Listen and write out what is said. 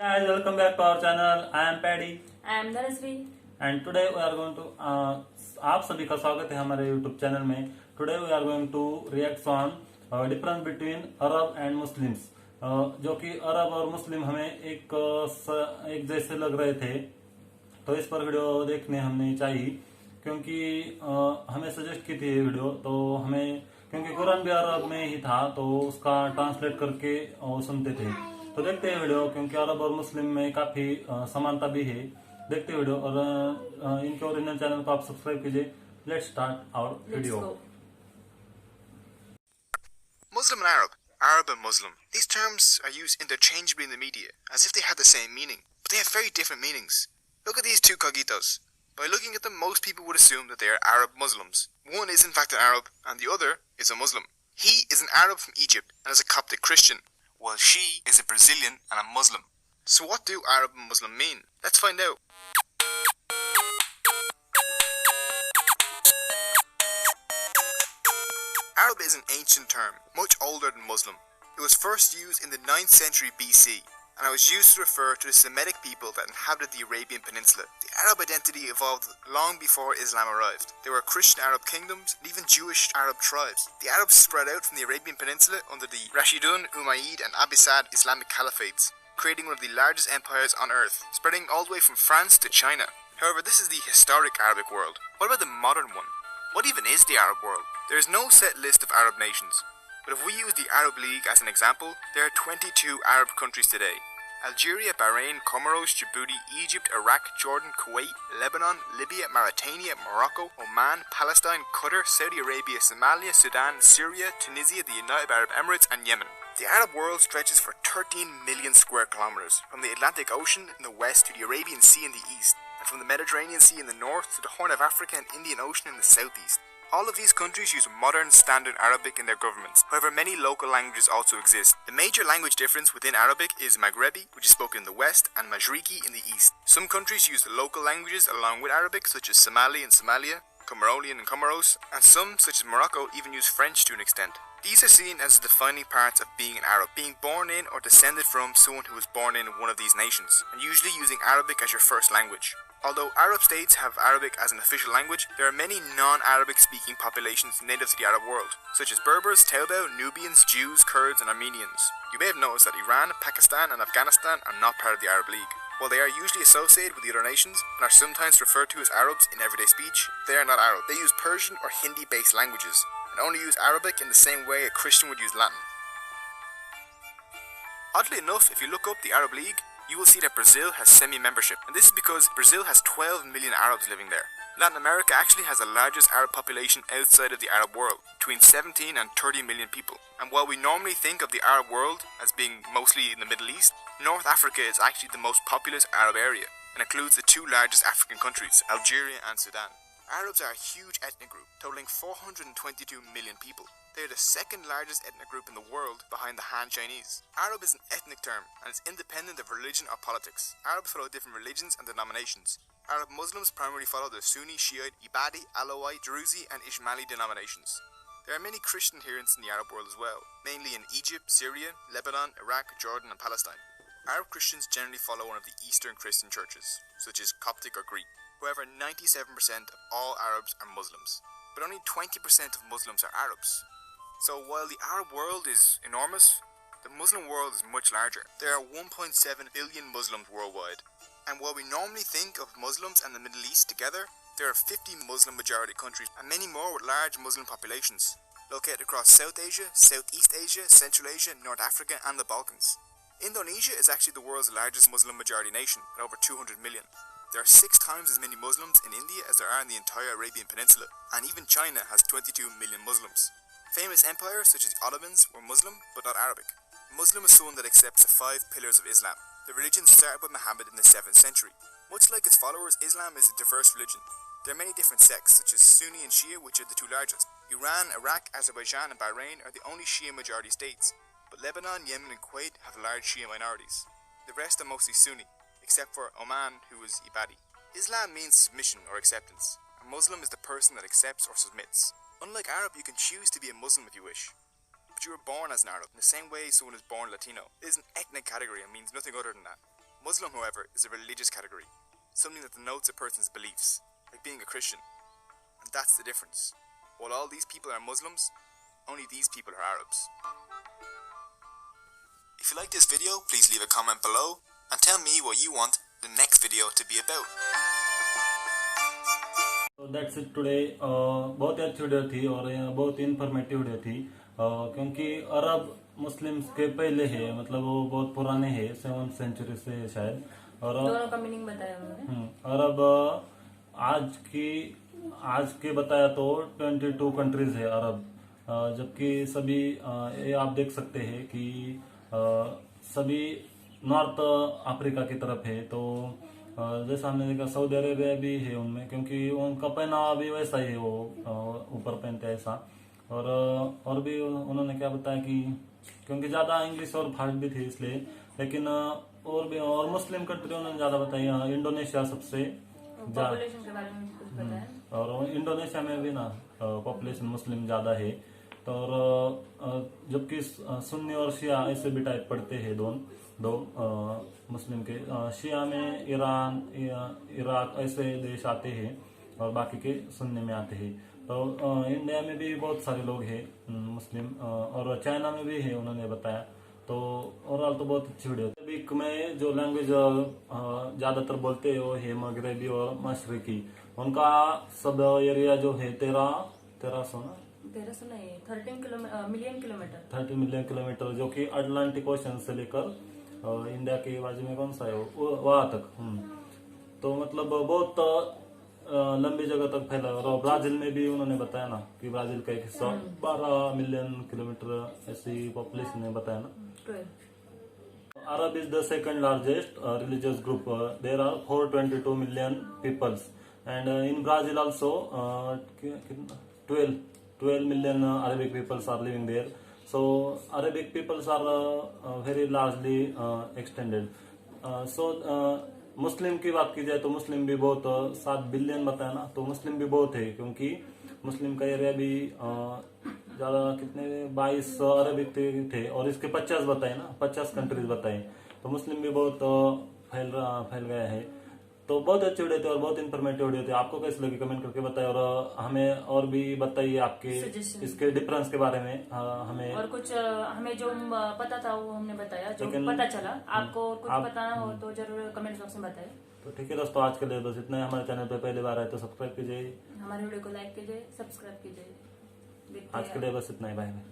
Guys, welcome back to our channel. I am Paddy I am Dhanasri. and today we are going to आप सभी का स्वागत है हमारे YouTube चैनल में. Today we are going to react on difference between Arab and Muslims. जो कि अरब और मुस्लिम हमें एक जैसे लग रहे थे, तो इस पर वीडियो देखने हमने चाहिए क्योंकि हमें सजेस्ट की थी ये वीडियो. तो हमें क्योंकि कुरान भी अरब में ही था तो उसका ट्रांसलेट करके सुनते थे. तो देखते हैं वीडियो क्योंकि अरब और मुस्लिम में काफी समानता भी है. देखते हैं वीडियो और इनके ओरिजिनल चैनल को आप सब्सक्राइब कीजिए. Let's start our Let's video. go. Muslim and Arab and Muslim. These terms are used interchangeably in the media, as if they had the same meaning, but they have very different meanings. Look at these two cogitos. By looking at them, most people would assume that they are Arab Muslims. One is in fact an Arab, and the other is a Muslim. He is an Arab from Egypt and is a Coptic Christian, while she is a Brazilian and a Muslim. So what do Arab and Muslim mean? Let's find out. Arab is an ancient term, much older than Muslim. It was first used in the 9th century BC, and it was used to refer to the Semitic people that inhabited the Arabian Peninsula. The Arab identity evolved long before Islam arrived. There were Christian Arab kingdoms and even Jewish Arab tribes. The Arabs spread out from the Arabian Peninsula under the Rashidun, Umayyad and Abbasid Islamic caliphates, creating one of the largest empires on earth, spreading all the way from France to China. However, this is the historic Arabic world. What about the modern one? What even is the Arab world? There is no set list of Arab nations, but if we use the Arab League as an example, there are 22 Arab countries today. Algeria, Bahrain, Comoros, Djibouti, Egypt, Iraq, Jordan, Kuwait, Lebanon, Libya, Mauritania, Morocco, Oman, Palestine, Qatar, Saudi Arabia, Somalia, Sudan, Syria, Tunisia, the United Arab Emirates and Yemen. The Arab world stretches for 13 million square kilometers, from the Atlantic Ocean in the west to the Arabian Sea in the east, and from the Mediterranean Sea in the north to the Horn of Africa and Indian Ocean in the southeast. All of these countries use modern standard Arabic in their governments. However, many local languages also exist. The major language difference within Arabic is Maghrebi, which is spoken in the west, and Majriki in the east. Some countries use the local languages along with Arabic, such as Somali and Somalia, Comorolian and Comoros, and some, such as Morocco, even use French to an extent. These are seen as the defining parts of being an Arab, being born in or descended from someone who was born in one of these nations, and usually using Arabic as your first language. Although Arab states have Arabic as an official language, there are many non-Arabic speaking populations native to the Arab world, such as Berbers, Taubou, Nubians, Jews, Kurds and Armenians. You may have noticed that Iran, Pakistan and Afghanistan are not part of the Arab League. While they are usually associated with the other nations and are sometimes referred to as Arabs in everyday speech, they are not Arab. They use Persian or Hindi-based languages, and only use Arabic in the same way a Christian would use Latin. Oddly enough, if you look up the Arab League, you will see that Brazil has semi-membership, and this is because Brazil has 12 million Arabs living there. Latin America actually has the largest Arab population outside of the Arab world, between 17 and 30 million people. And while we normally think of the Arab world as being mostly in the Middle East, North Africa is actually the most populous Arab area, and includes the two largest African countries, Algeria and Sudan. Arabs are a huge ethnic group, totaling 422 million people. They are the second largest ethnic group in the world behind the Han Chinese. Arab is an ethnic term and is independent of religion or politics. Arabs follow different religions and denominations. Arab Muslims primarily follow the Sunni, Shiite, Ibadi, Alawite, Druzi and Ismaili denominations. There are many Christian adherents in the Arab world as well, mainly in Egypt, Syria, Lebanon, Iraq, Jordan and Palestine. Arab Christians generally follow one of the Eastern Christian churches, such as Coptic or Greek. However, 97% of all Arabs are Muslims, but only 20% of Muslims are Arabs. So while the Arab world is enormous, the Muslim world is much larger. There are 1.7 billion Muslims worldwide. And while we normally think of Muslims and the Middle East together, there are 50 Muslim majority countries and many more with large Muslim populations, located across South Asia, Southeast Asia, Central Asia, North Africa and the Balkans. Indonesia is actually the world's largest Muslim majority nation, at over 200 million. There are 6 times as many Muslims in India as there are in the entire Arabian Peninsula, and even China has 22 million Muslims. Famous empires such as the Ottomans were Muslim, but not Arabic. Muslim is someone that accepts the 5 pillars of Islam. The religion started with Muhammad in the 7th century. Much like its followers, Islam is a diverse religion. There are many different sects, such as Sunni and Shia, which are the 2 largest. Iran, Iraq, Azerbaijan and Bahrain are the only Shia majority states, but Lebanon, Yemen and Kuwait have large Shia minorities. The rest are mostly Sunni, except for Oman, who is Ibadi. Islam means submission or acceptance. A Muslim is the person that accepts or submits. Unlike Arab, you can choose to be a Muslim if you wish, but you were born as an Arab, in the same way someone is born Latino. It is an ethnic category and means nothing other than that. Muslim, however, is a religious category, something that denotes a person's beliefs, like being a Christian. And that's the difference. While all these people are Muslims, only these people are Arabs. If you like this video, please leave a comment below and tell me what you want the next video to be about. So that's it today. बहुत ही अच्छी video थी और बहुत ही informative video थी, क्योंकि अरब Muslims के पहले है, मतलब वो बहुत पुराने हैं, 7th सेंचुरी से शायद। और दोनों का मीनिंग बताया उन्होंने। अरब आज के बताया तो 22 कंट्रीज है अरब, जबकि सभी ये आप देख सकते हैं कि सभी नॉर्थ अफ्रीका की तरफ है। तो जैसा हमने देखा सऊदी अरेबिया भी है उनमें, क्योंकि उनका पहनावा भी वैसा ही है, वो ऊपर पहनते हैं ऐसा। और भी उन्होंने क्या बताया कि क्योंकि ज्यादा इंग्लिश और फास्ट भी थी इसलिए, लेकिन और मुस्लिम कंट्री उन्होंने ज्यादा बताई। इंडोनेशिया सबसे पॉपुलेशन के बारे में कुछ बताया। और इंडोनेशिया में भी ना पॉपुलेशन मुस्लिम ज्यादा है। तो और जबकि सुन्नी और शिया ऐसे भी टाइप पड़ते हैं दो मुस्लिम के। शिया में ईरान, इराक ऐसे देश आते हैं और बाकी के सुन्नी में आते हैं। तो इंडिया में भी बहुत सारे लोग हैं मुस्लिम, और चाइना में भी है उन्होंने बताया। तो ओवरऑल तो बहुत अच्छी वीडियो। अरबिक में जो लैंग्वेज ज्यादातर बोलते हैं वो है मगरबी और मशरकी। उनका सब एरिया जो है 1300 नहीं 13 मिलियन किलोमीटर 30 मिलियन किलोमीटर, जो कि अटलांटिक ओशन से लेकर इंडिया के बाजू में कौन सा है वहां तक। तो मतलब बहुत लंबी जगह तक फैला है। और ब्राजील में भी उन्होंने बताया ना कि ब्राजील का एक हिस्सा 12 मिलियन किलोमीटर ऐसी पॉपुलेशन ने बताया ना। 12। Arab is the second largest religious group. There are 422 million peoples, and in Brazil also 12 million Arabic peoples are living there. So Arabic peoples are very largely extended. So मुस्लिम की बात की जाए तो मुस्लिम भी बहुत 7 बिलियन बताया ना, तो मुस्लिम भी बहुत है, क्योंकि मुस्लिम का एरिया भी ज्यादा कितने 22 अरबिक थे और इसके 50 बताए ना, 50 कंट्रीज बताए। तो मुस्लिम भी बहुत फैल गया है। तो बहुत अच्छी वीडियो थे और बहुत इन्फॉर्मेटिव वीडियो थे। आपको कैसे लगी कमेंट करके बताइए, और हमें और भी बताइए आपके इसके डिफरेंस के बारे में। हमें और कुछ हमें जो पता था वो हमने बताया, जो पता चला। आपको कुछ पता ना हो तो जरूर कमेंट बॉक्स में बताइए। तो ठीक है दोस्तों, आज के लिए बस इतना है। हमारे चैनल पे पहली बार आए तो सब्सक्राइब कीजिए, हमारे वीडियो को लाइक कीजिए, सब्सक्राइब कीजिए। आज के लिए बस इतना ही, बाय बाय।